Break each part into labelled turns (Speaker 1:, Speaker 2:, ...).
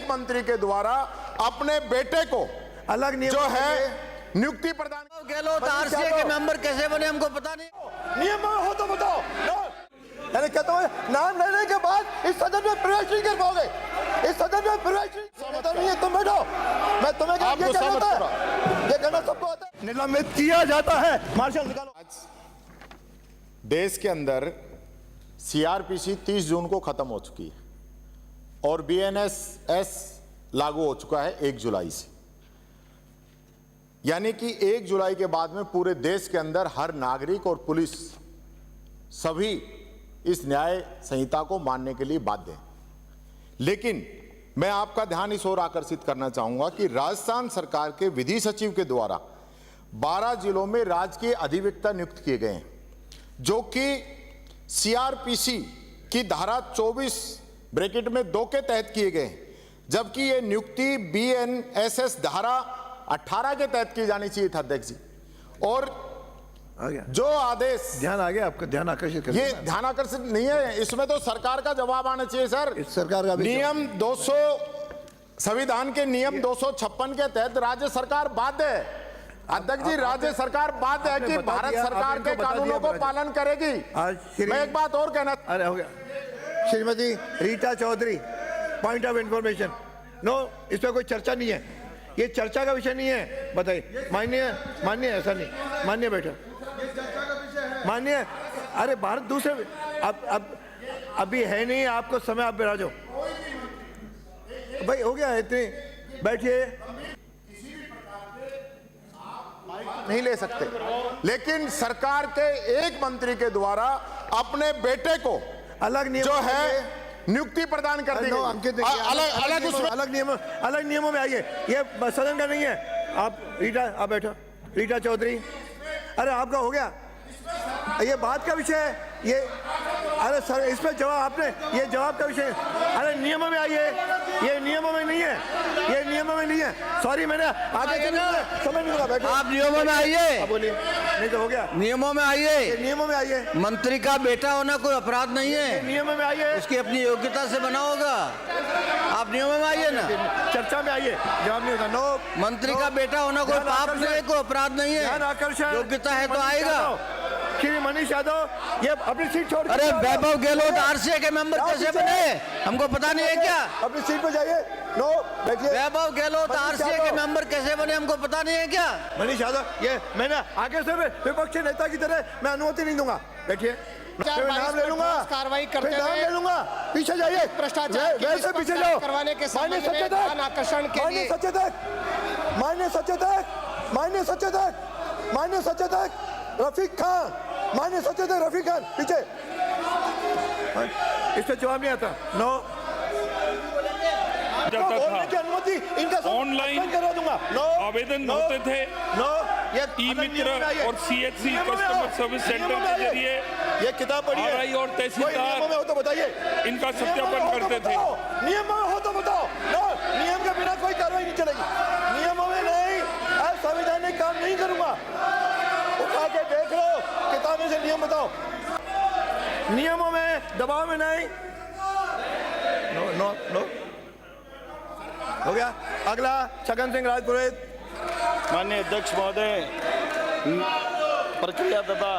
Speaker 1: मंत्री के द्वारा अपने बेटे को
Speaker 2: अलग नियम
Speaker 1: जो है नियुक्ति प्रदान।
Speaker 3: गहलोत आरसीए के मेंबर कैसे बने हमको पता नहीं।
Speaker 2: नियम में हो तो बताओ। अरे कहता हूँ नाम लेने के बाद इस सदन में प्रवेश नहीं कर पाओगे। इस सदन में प्रवेश नहीं है। तुम बैठो, मैं तुम्हें ये कहना सबको आता है। निलंबित किया जाता है। मार्शल निकालो।
Speaker 1: देश के अंदर सीआरपीसी 30 जून को खत्म हो चुकी है और बीएनएसएस लागू हो चुका है 1 जुलाई से। यानी कि 1 जुलाई के बाद में पूरे देश के अंदर हर नागरिक और पुलिस सभी इस न्याय संहिता को मानने के लिए बाध्य हैं। लेकिन मैं आपका ध्यान इस ओर आकर्षित करना चाहूंगा कि राजस्थान सरकार के विधि सचिव के द्वारा 12 जिलों में राजकीय अधिवक्ता नियुक्त किए गए हैं, जो कि सीआरपीसी की धारा 24(2) के तहत किए गए हैं, जबकि ये नियुक्ति बीएनएसएस धारा 18 के तहत की जानी चाहिए था अध्यक्ष जी। और जो आदेश
Speaker 2: ध्यान आ गया आपका, ध्यान आकर्षित कर,
Speaker 1: ये ध्यान आकर्षित नहीं है, इसमें तो सरकार का जवाब आना चाहिए सर।
Speaker 2: इस सरकार का
Speaker 1: नियम 200 संविधान के नियम 256 के तहत राज्य सरकार बाध्य है अध्यक्ष जी, राज्य सरकार बाध्य है कि भारत सरकार के कानूनों को पालन करेगी। मैं एक बात और कहना,
Speaker 2: अरे हो गया। Shrimati Rita Chaudhary, point of information. No, इस पर कोई चर्चा नहीं है, ये चर्चा का विषय नहीं है। बताइए। माननीय ऐसा नहीं, माननीय बैठो, माननीय। अरे भारत दूसरे अब अभी है नहीं, आपको समय, आप बैठा जाओ भाई, हो गया इतनी। बैठिए।
Speaker 1: नहीं ले सकते, लेकिन सरकार के एक मंत्री के द्वारा अपने बेटे को
Speaker 2: अलग नियम
Speaker 1: जो है नियुक्ति प्रदान कर दी गई। अलग
Speaker 2: नियमों में आइए, ये सदन का नहीं है। आप रीटा, आप बैठो। रीटा चौधरी, अरे आपका हो गया, ये बात का विषय है ये। अरे सर, इस पर जवाब आपने, ये जवाब का विषय है। अरे नियमों में आइए, ये नियमों में नहीं है, ये नियमों में नहीं है। सॉरी, मैंने आगे समझ नहीं लगा।
Speaker 3: आप नियमों में आइए।
Speaker 2: बोलिए। नहीं तो हो गया।
Speaker 3: नियमों में आइए,
Speaker 2: नियमों में आइए।
Speaker 3: मंत्री का बेटा होना कोई अपराध नहीं है,
Speaker 2: नियमों में आइए।
Speaker 3: उसकी अपनी योग्यता से बना होगा। आप नियमों में आइए ना,
Speaker 2: चर्चा में आइए। जवाब नहीं होगा। नो,
Speaker 3: मंत्री का बेटा होना कोई पाप नहीं है, कोई अपराध नहीं है, योग्यता है तो आएगा।
Speaker 2: श्री मनीष यादव, ये अपनी सीट छोड़।
Speaker 3: अरे वैभव गहलोत आरसीए के मेंबर कैसे बने हमको पता नहीं है क्या?
Speaker 2: अपनी सीट पे जाइए। नो, बैठिए।
Speaker 3: वैभव गहलोत आरसीए के मेंबर कैसे बने हमको पता नहीं है क्या?
Speaker 2: मनीष यादव, ये मैंने आगे से विपक्षी नेता की तरह मैं अनुमति नहीं दूंगा। बैठिए। नाम ले लूंगा,
Speaker 4: कार्रवाई करते
Speaker 2: नाम ले लूंगा। पीछे जाइए,
Speaker 4: भ्रष्टाचार
Speaker 2: वैसे पीछे जाओ।
Speaker 4: करवाने के संबंध में ध्यान आकर्षण के लिए माननीय सचेतक रफीक खान, माननीय सचेतक रफीक खान, पीछे। इस पर जवाब नहीं आता। नो, बोलने की अनुमति इनका
Speaker 5: ऑनलाइन
Speaker 2: करा दूंगा। नो,
Speaker 5: आवेदन होते थे।
Speaker 2: नो, ये
Speaker 5: ई मित्र और सीएचसी कस्टमर सर्विस सेंटर के जरिए
Speaker 2: ये किताब पढ़िए।
Speaker 5: आरआई और तहसीलदार
Speaker 2: में हो तो बताइए,
Speaker 5: इनका सत्यापन करते थे।
Speaker 2: नियम में हो तो बताओ। नो, नियम के बिना कोई कार्रवाई नहीं चलेगी। नियमों में नहीं, असंवैधानिक काम नहीं करूंगा। उठा के देख लो किताब में से नियम बताओ। नियमों में, दबाव में नहीं। नो नो नो, हो गया। अगला छगन सिंह राजपुरोहित।
Speaker 6: माननीय अध्यक्ष महोदय, प्रक्रिया तथा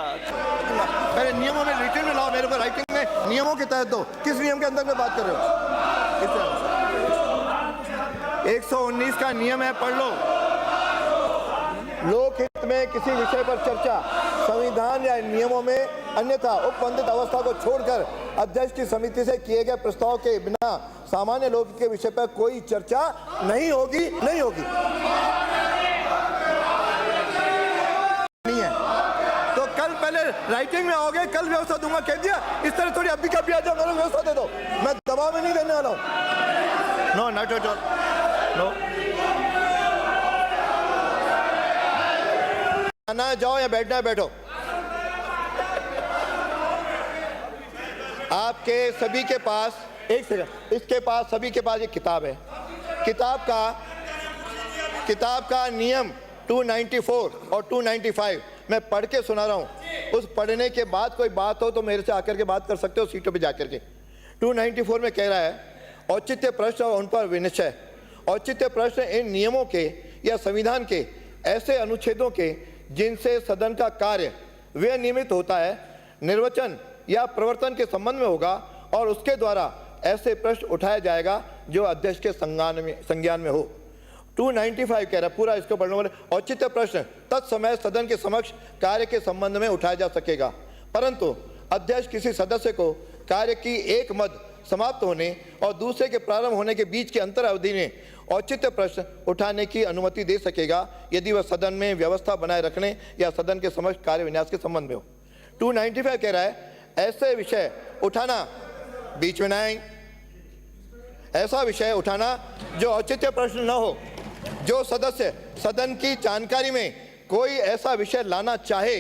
Speaker 2: पहले नियमों में रिटर्न में लाओ, मेरे को राइटिंग में नियमों के तहत दो। किस नियम के अंदर में बात कर रहे हो? 119 का नियम है, पढ़ लो। लोकहित में किसी विषय पर चर्चा संविधान या नियमों में अन्यथा उपबंधित अवस्था को छोड़कर अध्यक्ष की समिति से किए गए प्रस्ताव के बिना सामान्य लोकहित के विषय पर कोई चर्चा नहीं होगी। नहीं है तो कल पहले राइटिंग में आओगे, कल व्यवस्था दूंगा। कह दिया इस तरह थोड़ी अभी कभी आ जाओ, मेरे व्यवस्था दे दो। मैं दबाव में नहीं देने वाला हूँ। No, not at all. No, आना जाओ या बैठना है बैठो। आपके सभी के पास, एक सेकंड, इसके पास सभी के पास एक किताब है। किताब का नियम 294 और 295 मैं पढ़ के सुना रहा हूं। उस पढ़ने के बाद कोई बात हो तो मेरे से आकर के बात कर सकते हो सीटों पे जाकर के। 294 में कह रहा है, औचित्य प्रश्न और उन पर विनिश्चय। औचित्य प्रश्न इन नियमों के या संविधान के ऐसे अनुच्छेदों के जिनसे सदन का कार्य विनियमित होता है, निर्वचन या प्रवर्तन के संबंध में होगा और उसके द्वारा ऐसे प्रश्न उठाया जाएगा जो अध्यक्ष के संज्ञान में हो। 295 कह रहा है, पूरा इसको पढ़ने वाले, औचित्य प्रश्न तत्समय सदन के समक्ष कार्य के संबंध में उठाया जा सकेगा, परंतु अध्यक्ष किसी सदस्य को कार्य की एक मद समाप्त होने और दूसरे के प्रारंभ होने के बीच की अंतर अवधि में औचित्य प्रश्न उठाने की अनुमति दे सकेगा यदि वह सदन में व्यवस्था बनाए रखने या सदन के समक्ष कार्य विन्यास के संबंध में हो। 295 कह रहा है, ऐसे विषय उठाना, बीच में ना आए, ऐसा विषय उठाना जो औचित्य प्रश्न न हो। जो सदस्य सदन की जानकारी में कोई ऐसा विषय लाना चाहे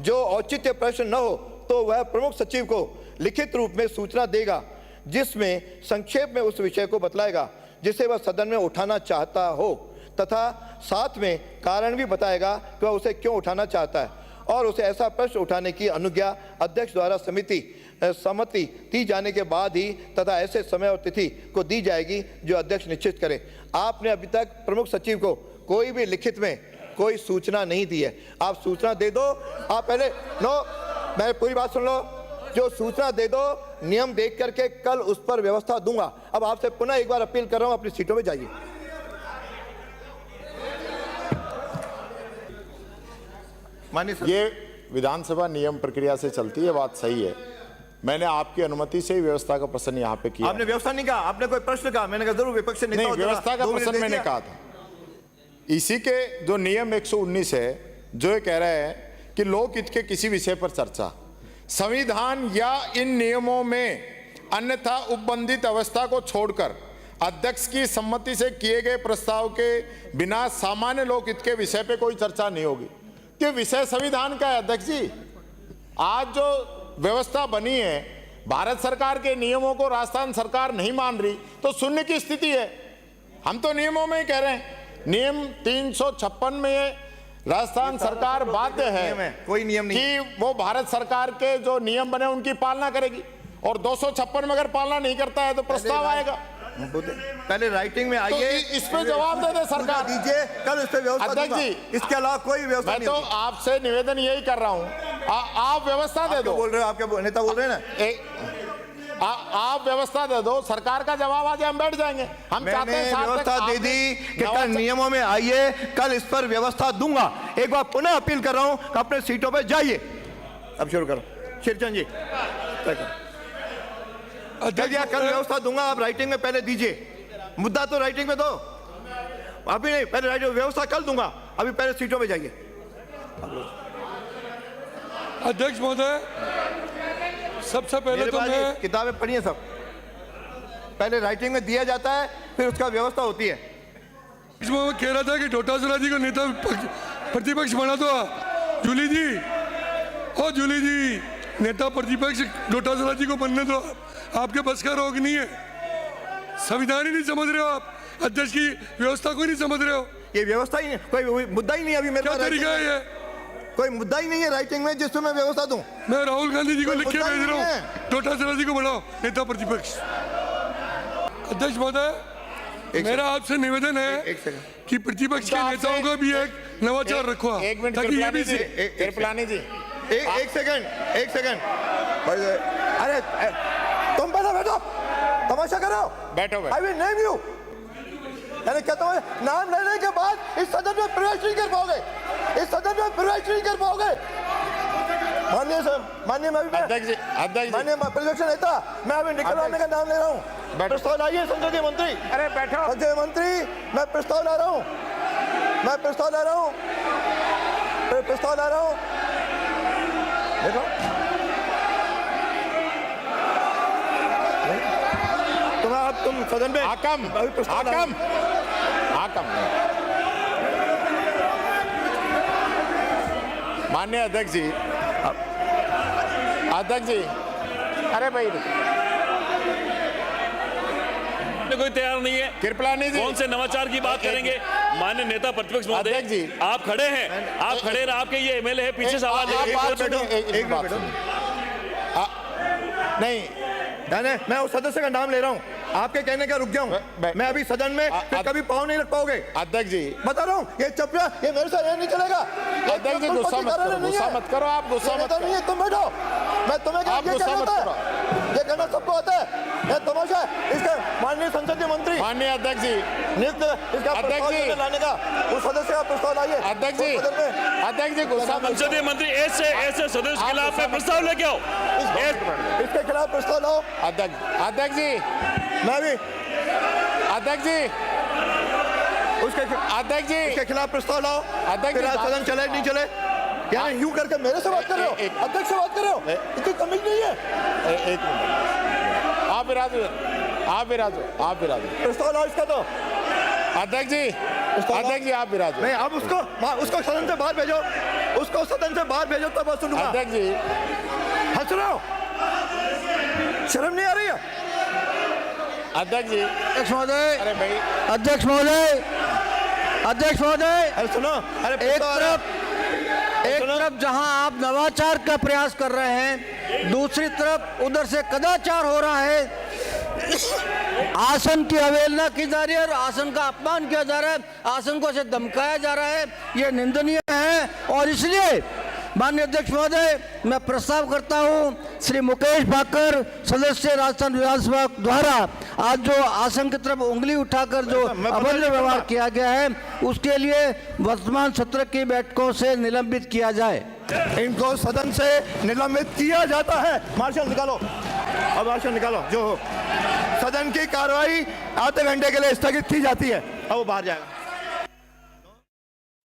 Speaker 2: जो औचित्य प्रश्न न हो तो वह प्रमुख सचिव को लिखित रूप में सूचना देगा, जिसमें संक्षेप में उस विषय को बतलाएगा जिसे वह सदन में उठाना चाहता हो, तथा साथ में कारण भी बताएगा कि वह उसे क्यों उठाना चाहता है, और उसे ऐसा प्रश्न उठाने की अनुज्ञा अध्यक्ष द्वारा सम्मति दी जाने के बाद ही तथा ऐसे समय और तिथि को दी जाएगी जो अध्यक्ष निश्चित करे। आपने अभी तक प्रमुख सचिव को कोई भी लिखित में कोई सूचना नहीं दी है। आप सूचना दे दो, आप पहले मैं पूरी बात सुन लो, जो सूचना दे दो, नियम देख करके कल उस पर व्यवस्था दूंगा। अब आपसे पुनः एक बार अपील कर रहा हूं, अपनी सीटों में जाइए।
Speaker 1: ये विधानसभा नियम प्रक्रिया से चलती है, बात सही है। मैंने आपकी अनुमति से ही व्यवस्था का प्रश्न यहाँ पे किया।
Speaker 2: आपने व्यवस्था नहीं कहा, आपने कोई प्रश्न कहा, मैंने कहा जरूर विपक्ष नेता
Speaker 1: नहीं, व्यवस्था का प्रश्न मैंने कहा था। इसी के जो नियम 119 है जो ये कह रहा है कि लोकहित के किसी विषय पर चर्चा, संविधान या इन नियमों में अन्यथा उपबंधित अवस्था को छोड़कर अध्यक्ष की सम्मति से किए गए प्रस्ताव के बिना सामान्य लोकहित के विषय पे कोई चर्चा नहीं होगी। कि विषय संविधान का है अध्यक्ष जी। आज जो व्यवस्था बनी है, भारत सरकार के नियमों को राजस्थान सरकार नहीं मान रही तो शून्य की स्थिति है। हम तो नियमों में ही कह रहे हैं, नियम 356 में राजस्थान सरकार बाध्य है
Speaker 2: कोई नियम नहीं
Speaker 1: कि वो भारत सरकार के जो नियम बने उनकी पालना करेगी, और 256 में अगर पालना नहीं करता है तो प्रस्ताव आएगा।
Speaker 2: पहले राइटिंग में आइए,
Speaker 1: तो इस पे जवाब दे दे सरकार
Speaker 2: दीजिए, कल इस पे व्यवस्था
Speaker 1: अध्यक्ष जी,
Speaker 2: इसके अलावा कोई व्यवस्था
Speaker 1: मैं तो आपसे निवेदन यही कर रहा हूँ, आप व्यवस्था दे दो।
Speaker 2: बोल रहे हो, आपके नेता बोल रहे हैं ना,
Speaker 1: आप व्यवस्था दे दो, सरकार का जवाब आ जाए, हम बैठ जाएंगे। हम चाहते हैं
Speaker 2: व्यवस्था दे दी कि कल नियमों में आइए, कल इस पर व्यवस्था दूंगा। एक बार पुनः अपील कर रहा हूं, अपने सीटों पे जाइए। अब शुरू करो शिवचंद जी। कल व्यवस्था दूंगा, आप राइटिंग में पहले दीजिए, मुद्दा तो राइटिंग में दो, अभी नहीं, पहले राइटिंग व्यवस्था कल दूंगा, अभी पहले सीटों पे जाइए।
Speaker 7: अध्यक्ष महोदय, सबसे पहले तो मैं
Speaker 2: किताबें पढ़िए सब, पहले राइटिंग में दिया जाता है फिर उसका व्यवस्था होती है।
Speaker 7: मैं कह रहा था कि डोटासरा जी को नेता प्रतिपक्ष बना दो। जूली जी, ओ जूली जी, नेता प्रतिपक्ष डोटासरा जी को बनने दो। आपके बस का रोग नहीं है, संविधान ही नहीं समझ रहे हो आप, अध्यक्ष की व्यवस्था को नहीं समझ रहे हो।
Speaker 2: ये व्यवस्था ही नहीं, कोई मुद्दा ही नहीं अभी मेरे
Speaker 7: क्या तरीका है ये?
Speaker 2: कोई मुद्दा ही नहीं है राइटिंग में जिसमें मैं व्यवस्था दूं।
Speaker 7: मैं राहुल गांधी जी को लिख के भेज रहा हूँ, डोटासरा जी को बनाओ नेता प्रतिपक्ष। अध्यक्ष महोदय, मेरा आपसे निवेदन है कि प्रतिपक्ष के नेताओं का भी एक नवाचार रखो, ताकि ये भी
Speaker 1: कृपलानी जी,
Speaker 2: एक सेकंड। अरे तुम पहले बैठो, तमाशा करो,
Speaker 1: बैठो।
Speaker 2: I will name you. मैंने कहता हूँ, नाम लेने के बाद इस सदन में प्रवेश नहीं कर पाओगे, इस सदन में प्रवेश नहीं कर पाओगे। माननीय माननीय प्रतिपक्ष नेता, मैं अभी निकलवाने का नाम ले रहा हूँ। प्रस्ताव लाइए संसदीय मंत्री।
Speaker 1: अरे बैठो
Speaker 2: संसदीय मंत्री, मैं प्रस्ताव ला रहा हूँ, देखो तुम सदन में
Speaker 1: हाकम माननीय अध्यक्ष जी, अरे भाई
Speaker 8: कोई तैयार नहीं है।
Speaker 1: कृपलानी जी,
Speaker 8: कौन से नवाचार की बात करेंगे? माननीय नेता प्रतिपक्ष महोदय
Speaker 1: जी,
Speaker 8: आप खड़े हैं, आपके ये एमएलए है, पीछे से आवाज
Speaker 2: नहीं, मैं उस सदस्य का नाम ले रहा हूँ, आपके कहने का रुक जाऊं मैं अभी सदन में फिर कभी पाँव नहीं रख पाओगे।
Speaker 1: अध्यक्ष जी,
Speaker 2: बता रहा हूँ ये चप्पा ये मेरे से ये नहीं चलेगा। ये
Speaker 1: अध्यक्ष जी,
Speaker 2: बिल्कुल
Speaker 1: गुस्सा मत
Speaker 2: पत्रकार
Speaker 1: करो,
Speaker 2: नहीं
Speaker 1: गुस्सा
Speaker 2: है।
Speaker 1: मत करो, आप गुस्सा
Speaker 2: ये
Speaker 1: मत
Speaker 2: नेता
Speaker 1: करो।
Speaker 2: नहीं है, तुम बैठो। मैं तुम्हें क्या
Speaker 1: आप
Speaker 2: ये
Speaker 1: गुस्सा
Speaker 2: कहना
Speaker 1: मत
Speaker 2: आता है, ये कहना सबको आता है। ये तमाशा है। इसका माननीय संसदीय मंत्री
Speaker 1: माननीय अध्यक्ष जी,
Speaker 2: नियुक्त इसका
Speaker 1: अध्यक्ष
Speaker 2: प्रस्ताव
Speaker 1: जी।
Speaker 2: लाने का उस सदस्य का प्रस्ताव लाइए।
Speaker 1: अध्यक्ष जी,
Speaker 2: उस सदन में
Speaker 1: अध्यक्ष जी गुस्सा मत
Speaker 8: संसदीय मंत्री ऐसे ऐसे सदस्य के खिलाफ में प्रस्ताव लेके आओ।
Speaker 2: इसके खिलाफ प्रस्ताव लाओ।
Speaker 1: अध्यक्ष जी,
Speaker 2: मैं भी
Speaker 1: अध्यक्ष जी, अध्यक्ष जी,
Speaker 2: इसके खिलाफ प्रस्ताव लाओ।
Speaker 1: अध्यक्ष जी,
Speaker 2: फिर आज सदन चले नहीं चले यानी यूं करके मेरे से बात कर रहे हो, अध्यक्ष से बात कर रहे हो, इतनी तमीज नहीं है।
Speaker 1: एक मिनट, आप विराजो, आप विराजो, आप विराजो।
Speaker 2: प्रस्ताव लाओ इसका तो।
Speaker 1: अध्यक्ष जी, अध्यक्ष जी, आप विराजो।
Speaker 2: नहीं अब उसको सदन से बाहर भेजो, उसको सदन से बाहर भेजो तब मैं सुनूंगा।
Speaker 1: अध्यक्ष जी,
Speaker 2: हंस रहे हो, शर्म नहीं आ रही है?
Speaker 1: अध्यक्ष जी,
Speaker 3: अध्यक्ष महोदय,
Speaker 1: अरे भाई,
Speaker 3: अध्यक्ष महोदय, अध्यक्ष महोदय,
Speaker 2: अरे सुनो, अरे
Speaker 3: एक तरफ जहां आप नवाचार का प्रयास कर रहे हैं, दूसरी तरफ उधर से कदाचार हो रहा है। आसन की अवहेलना की जा रही है और आसन का अपमान किया जा रहा है, आसन को ऐसे धमकाया जा रहा है, ये निंदनीय है। और इसलिए माननीय अध्यक्ष महोदय, मैं प्रस्ताव करता हूं श्री मुकेश भाकर सदस्य राजस्थान विधानसभा द्वारा आज जो आसन की तरफ उंगली उठाकर जो अभद्र व्यवहार किया गया है, उसके लिए वर्तमान सत्र की बैठकों से निलंबित किया जाए।
Speaker 2: इनको सदन से निलंबित किया जाता है। मार्शल निकालो, अब मार्शल निकालो। जो हो सदन की कार्रवाई आधे घंटे के लिए स्थगित की जाती है। अब वो बाहर जाएगा।